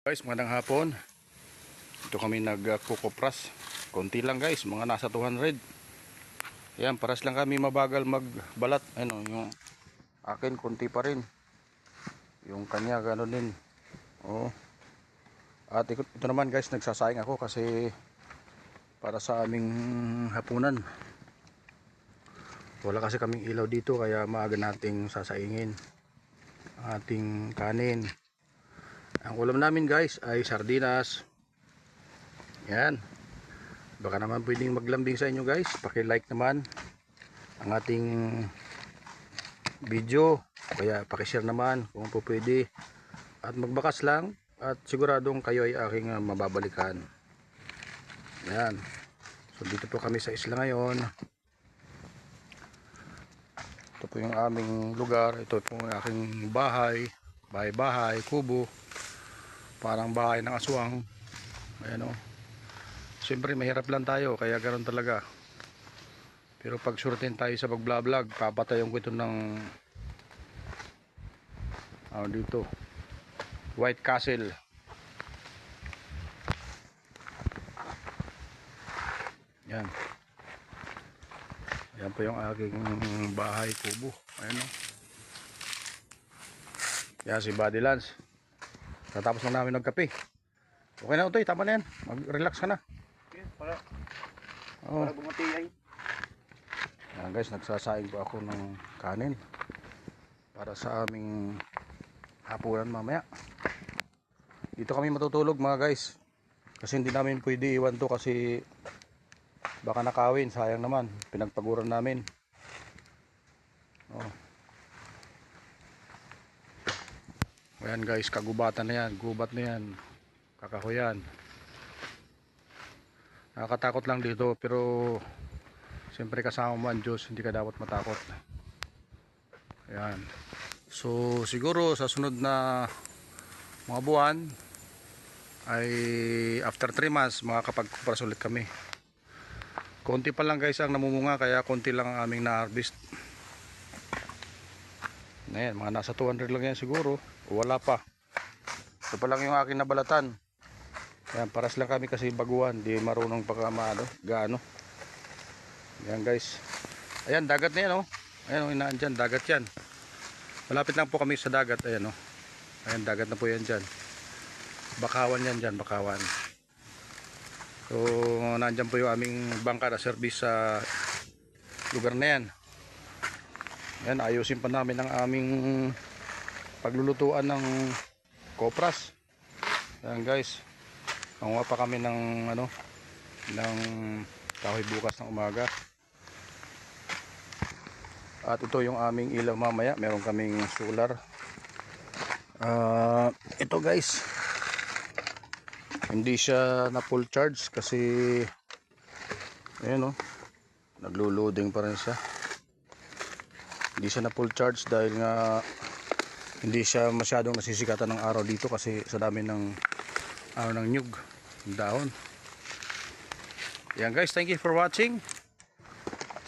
Guys, magandang hapon. Ito kami nagkukopras. Konti lang guys, mga nasa 200. Yan, paras lang kami mabagal magbalat. Ano, yung akin konti pa rin. Yung kanya gano'n din. Oh. At ito naman guys, nagsasaing ako kasi para sa aming hapunan. Wala kasi kaming ilaw dito kaya maaga nating sasaingin ating kanin. Ang ulam namin guys ay sardinas. Yan. Baka naman pwedeng maglambing sa inyo guys. Paki-like naman ang ating video. Kaya paki-share naman kung po pwede. At magbakas lang. At siguradong kayo ay aking mababalikan. Yan. So dito po kami sa isla ngayon. Ito po yung aming lugar. Ito po yung aking bahay. Bahay-bahay, kubo. Parang bahay ng aswang. Ayan o. Siyempre mahirap lang tayo. Kaya ganoon talaga. Pero pag surutin tayo sa pag-vlog, papatayon ko ito ng dito White Castle. Yan. Yan po yung aking bahay kubo. Ayan o. Yan si Buddy Lance. Tatapos lang namin nagkape. Okay na Utoy, tama na yan. Mag-relax ka na. Okay, para bumatiyay. Yan guys, nagsasaing po ako ng kanin para sa aming hapunan mamaya. Dito kami matutulog mga guys. Kasi hindi namin pwede iwan to kasi baka nakawin, sayang naman. Pinagpaguran namin. Oh. Ayan guys, kagubatan na yan, gubat na yan, kakahuyan. Nakakatakot lang dito pero siyempre kasama mo ang Diyos, hindi ka dapat matakot. Ayan. So siguro sa sunod na mga buwan ay after 3 months makakapag-kupras ulit kami. Konti pa lang guys ang namumunga kaya konti lang ang aming na-harvest. Ayan, mga nasa 200 lang yan siguro. O wala pa. Ito pa lang yung aking nabalatan. Ayan, paras lang kami kasi baguhan. Di marunong pa gaano. Ayan guys. Ayan, dagat na yan oh. Ayan oh, inaan dyan, dagat yan. Malapit lang po kami sa dagat. Ayan oh. Ayan, dagat na po yan dyan. Bakawan yan dyan, bakawan. So, nandyan po yung aming bangka na service sa lugar na yan. Ayan, ayusin pa namin ang aming paglulutuan ng kopras. Ayan guys, manguha pa kami ng ng kahoy bukas ng umaga. At ito yung aming ilaw mamaya, meron kaming solar. Ito guys, hindi siya na full charge kasi ayan naglo-loading pa rin siya. Hindi siya na full charge dahil nga hindi siya masyadong nasisikatan ng araw dito kasi sa dami ng ng nyug, ng dahon. Yan guys, thank you for watching.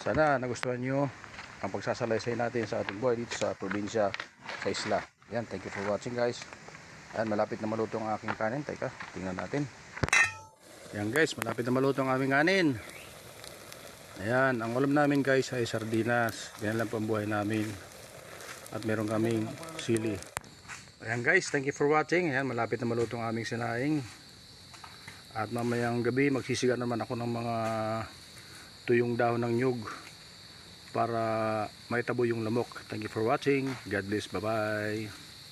Sana nagustuhan nyo ang pagsasalaysay natin sa ating buhay dito sa probinsya, sa isla. Yan, thank you for watching guys. Ayan, malapit na maluto ang aking kanin. Teka, tingnan natin. Yan guys, malapit na maluto ang aming kanin. Ayan, ang ulam namin guys ay sardinas. Ganyan lang po ang buhay namin. At meron kaming sili. Ayan guys, thank you for watching. Ayan, malapit na maluto ang aming sinaing. At mamayang gabi magsisiga naman ako ng mga tuyong dahon ng nyug para maitabo yung lamok. Thank you for watching. God bless. Bye bye.